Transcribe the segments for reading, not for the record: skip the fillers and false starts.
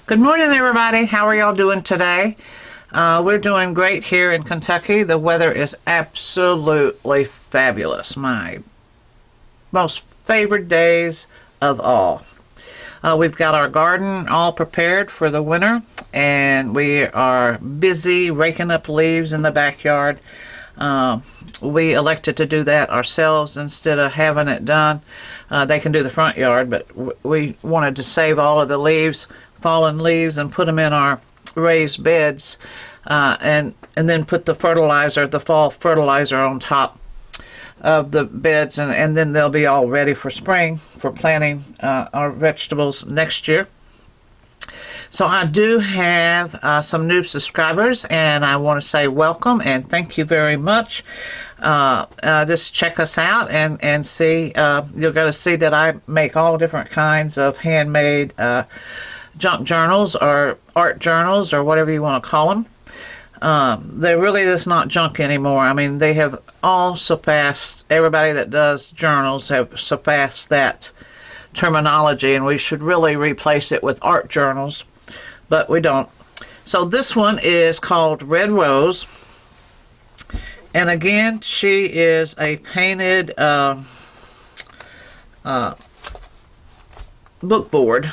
Good morning, everybody. How are y'all doing today? We're doing great here in Kentucky. The weather is absolutely fabulous. My most favorite days of all. We've got our garden all prepared for the winter, and we are busy raking up leaves in the backyard. We elected to do that ourselves instead of having it done. They can do the front yard, but we wanted to save all of the leaves, fallen leaves, and put them in our raised beds, and then put the fertilizer, the fall fertilizer, on top of the beds, and then they'll be all ready for spring for planting our vegetables next year. So I do have some new subscribers, and I want to say welcome and thank you very much. Just check us out and see. You're going to see that I make all different kinds of handmade junk journals or art journals or whatever you want to call them. They're really just not junk anymore. I mean, they have all surpassed, everybody that does journals have surpassed that terminology, and we should really replace it with art journals, but we don't. So this one is called Red Rose, and again, she is a painted book board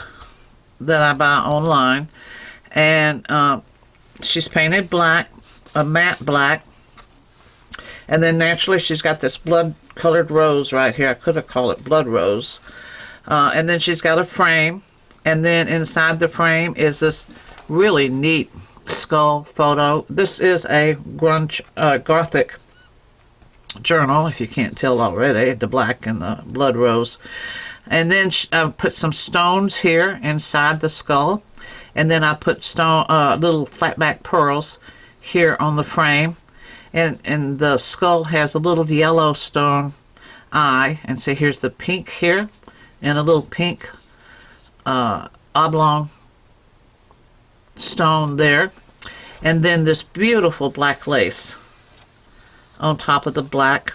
that I buy online, and she's painted black, a matte black, and then naturally she's got this blood colored rose right here. I could have called it blood rose. And then she's got a frame, and then inside the frame is this really neat skull photo. This is a Gothic journal, if you can't tell already, the black and the blood rose. And then I put some stones here inside the skull, and then I put little flatback pearls here on the frame, and the skull has a little yellow stone eye, and see, here's the pink here, and a little pink oblong stone there, and then this beautiful black lace on top of the black,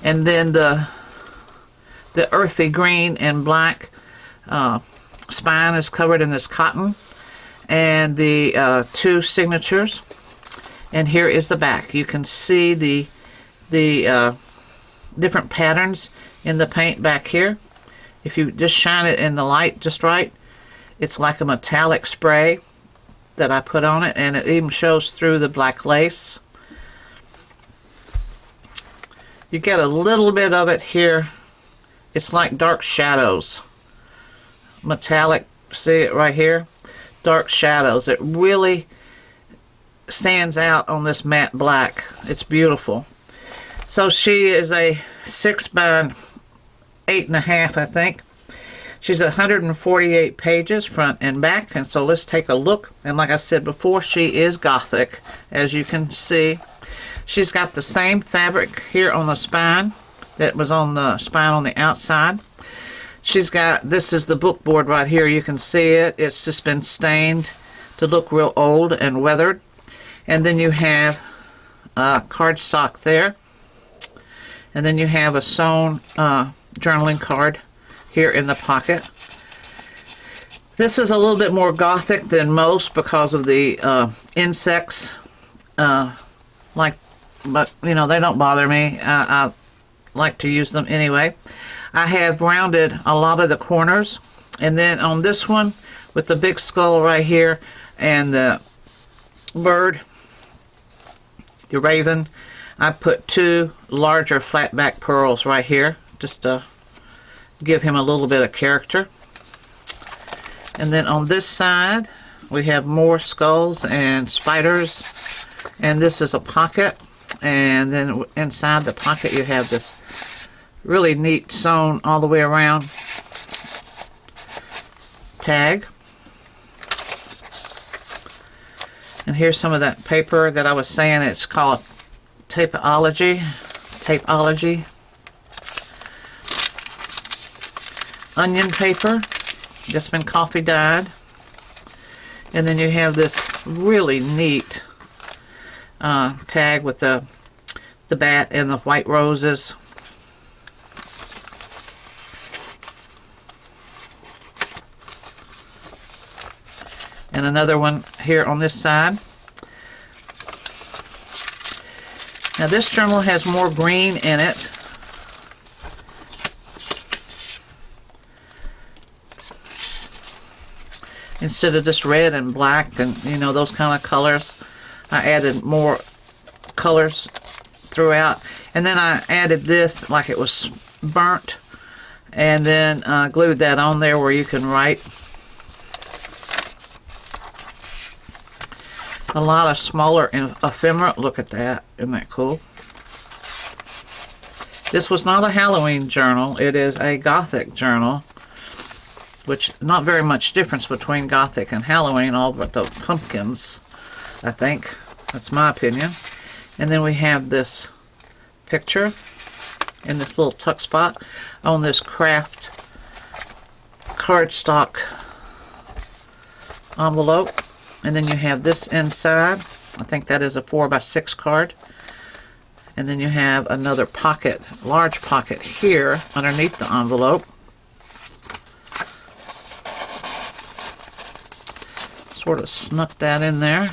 and then the earthy green and black spine is covered in this cotton, and the two signatures, and here is the back. You can see the different patterns in the paint back here. If you just shine it in the light just right, it's like a metallic spray that I put on it, and it even shows through the black lace. You get a little bit of it here. It's like dark shadows. Metallic, see it right here? Dark shadows. It really stands out on this matte black. It's beautiful. So she is a 6 by 8.5, I think. She's 148 pages front and back, and so let's take a look. And like I said before, she is Gothic, as you can see. She's got the same fabric here on the spine that was on the spine on the outside. She's got, this is the book board right here. You can see it. It's just been stained to look real old and weathered. And then you have cardstock there. And then you have a sewn journaling card here in the pocket. This is a little bit more Gothic than most because of the insects. But you know, they don't bother me. I like to use them anyway. I have rounded a lot of the corners, and then on this one with the big skull right here and the bird, the raven, I put 2 larger flatback pearls right here just to give him a little bit of character. And then on this side we have more skulls and spiders, and this is a pocket, and then inside the pocket you have this really neat sewn all the way around tag. And here's some of that paper that I was saying. It's called Tapeology. Onion paper, just been coffee dyed. And then you have this really neat tag with the bat and the white roses. and another one here on this side. Now this journal has more green in it. Instead of just red and black and, you know, those kind of colors, I added more colors throughout. And then I added this like it was burnt, and then glued that on there where you can write. A lot of smaller ephemera. Look at that. Isn't that cool? This was not a Halloween journal. It is a Gothic journal, which not very much difference between Gothic and Halloween, all but the pumpkins, I think. That's my opinion. And then we have this picture in this little tuck spot on this craft cardstock envelope. And then you have this inside. I think that is a 4x6 card. And then you have another pocket, large pocket here underneath the envelope. Sort of snuck that in there.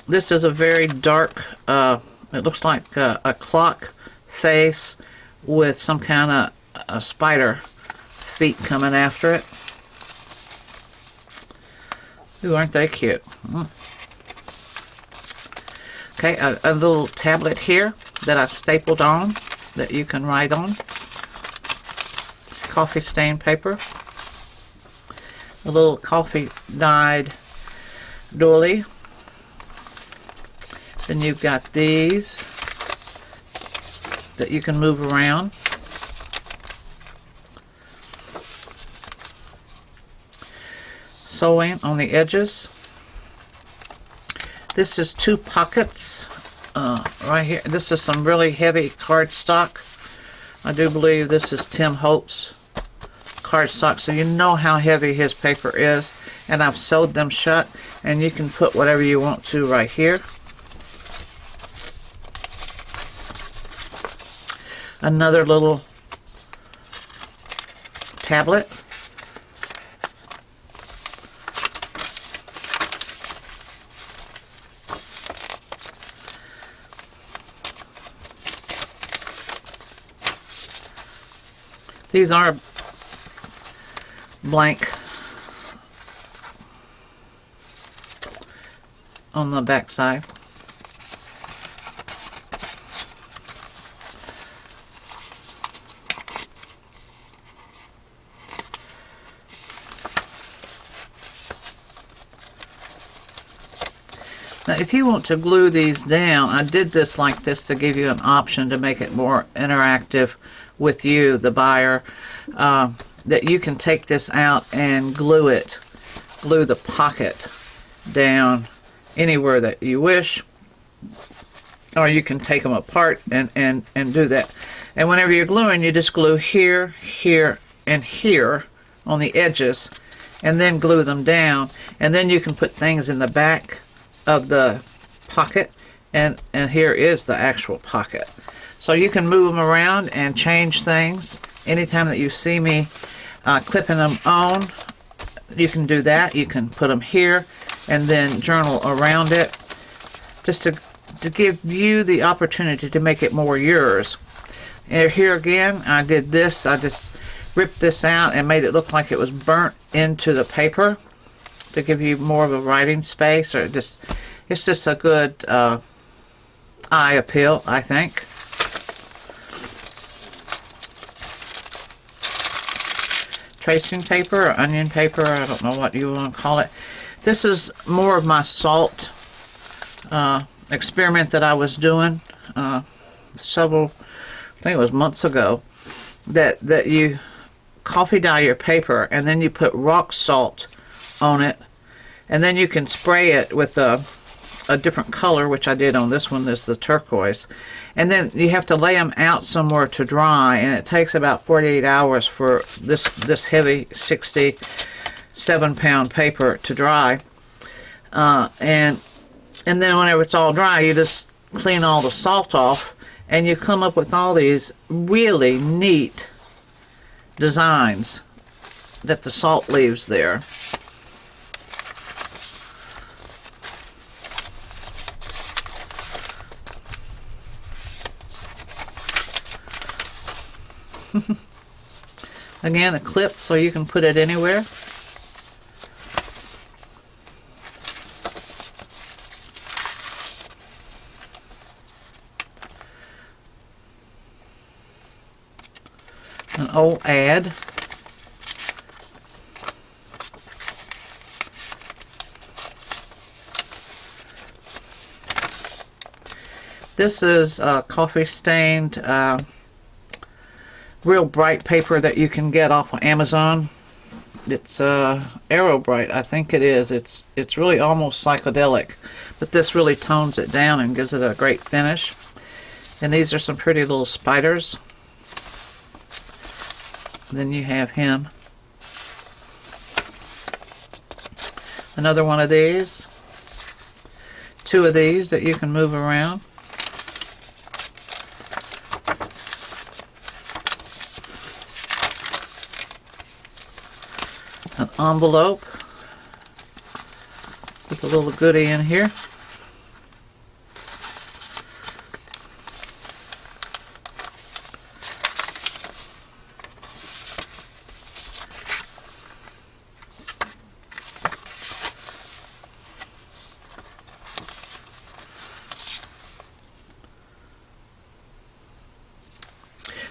This is a very dark, it looks like a clock face with some kind of a spider feet coming after it. Ooh, aren't they cute? Okay, a little tablet here that I stapled on that you can write on. Coffee stain paper. A little coffee dyed doily. Then you've got these that you can move around. Sewing on the edges. This is 2 pockets right here. This is some really heavy cardstock. I do believe this is Tim Holtz cardstock, so you know how heavy his paper is. And I've sewed them shut, and you can put whatever you want to right here. Another little tablet. These are blank on the back side. Now, if you want to glue these down, I did this like this to give you an option to make it more interactive with you, the buyer, that you can take this out and glue the pocket down anywhere that you wish, or you can take them apart and do that. And whenever you're gluing, you just glue here, here, and here on the edges, and then glue them down, and then you can put things in the back of the pocket, and here is the actual pocket. So you can move them around and change things. Anytime that you see me clipping them on, you can do that. You can put them here and then journal around it, just to give you the opportunity to make it more yours. And here again, I did this. I just ripped this out and made it look like it was burnt into the paper to give you more of a writing space, or it's just a good eye appeal, I think. Tracing paper or onion paper, I don't know what you want to call it. This is more of my salt experiment that I was doing several, I think it was months ago, that you coffee dye your paper and then you put rock salt on it, and then you can spray it with a different color, which I did on this one. This is the turquoise, and then you have to lay them out somewhere to dry, and it takes about 48 hours for this heavy 67-pound paper to dry, and then whenever it's all dry, you just clean all the salt off and you come up with all these really neat designs that the salt leaves there. Again, a clip so you can put it anywhere. An old ad. This is coffee stained real bright paper that you can get off of Amazon. It's Aero Bright, I think it is. It's really almost psychedelic, but this really tones it down and gives it a great finish. And these are some pretty little spiders. Then you have him. Another one of these. Two of these that you can move around. An envelope with a little goodie in here.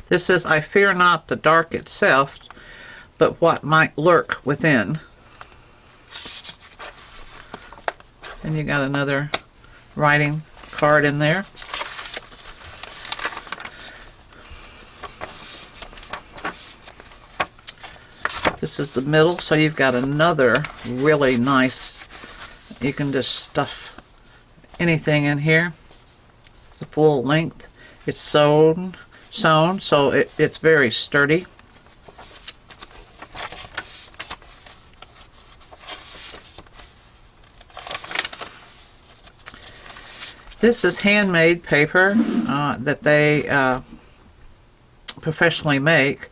This says, "I fear not the dark itself, but what might lurk within." And you got another writing card in there. This is the middle, so you've got another really nice, you can just stuff anything in here. It's a full length. It's sewn, so it's very sturdy. This is handmade paper that they professionally make,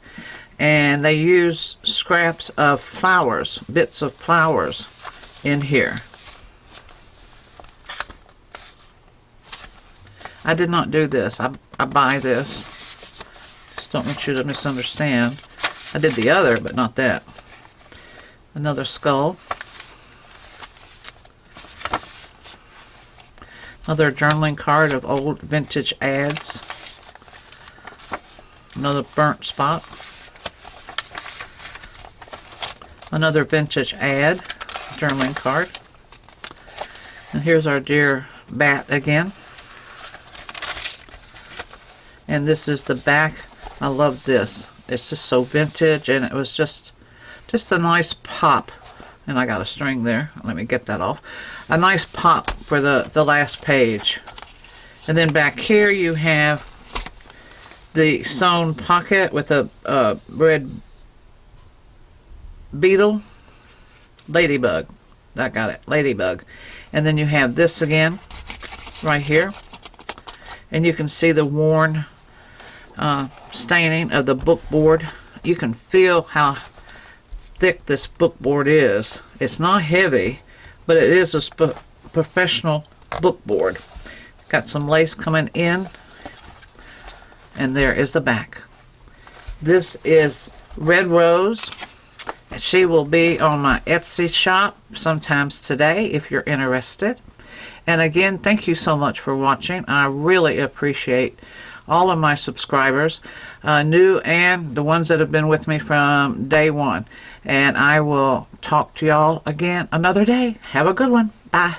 and they use scraps of flowers, bits of flowers in here. I did not do this. I buy this. Just don't want you to misunderstand. I did the other, but not that. Another skull. Another journaling card of old vintage ads. Another burnt spot. Another vintage ad journaling card. And here's our dear bat again. And this is the back. I love this. It's just so vintage, and it was just a nice pop. And I got a string there. Let me get that off. A nice pop for the last page. And then back here you have the sewn pocket with a red beetle. Ladybug. I got it. Ladybug. And then you have this again right here. And you can see the worn staining of the book board. You can feel how thick this book board is. It's not heavy, but it is a professional book board. Got some lace coming in, and there is the back. This is Red Rose. She will be on my Etsy shop sometimes today if you're interested. And again, thank you so much for watching. I really appreciate all of my subscribers, new and the ones that have been with me from day one. And I will talk to y'all again another day. Have a good one. Bye.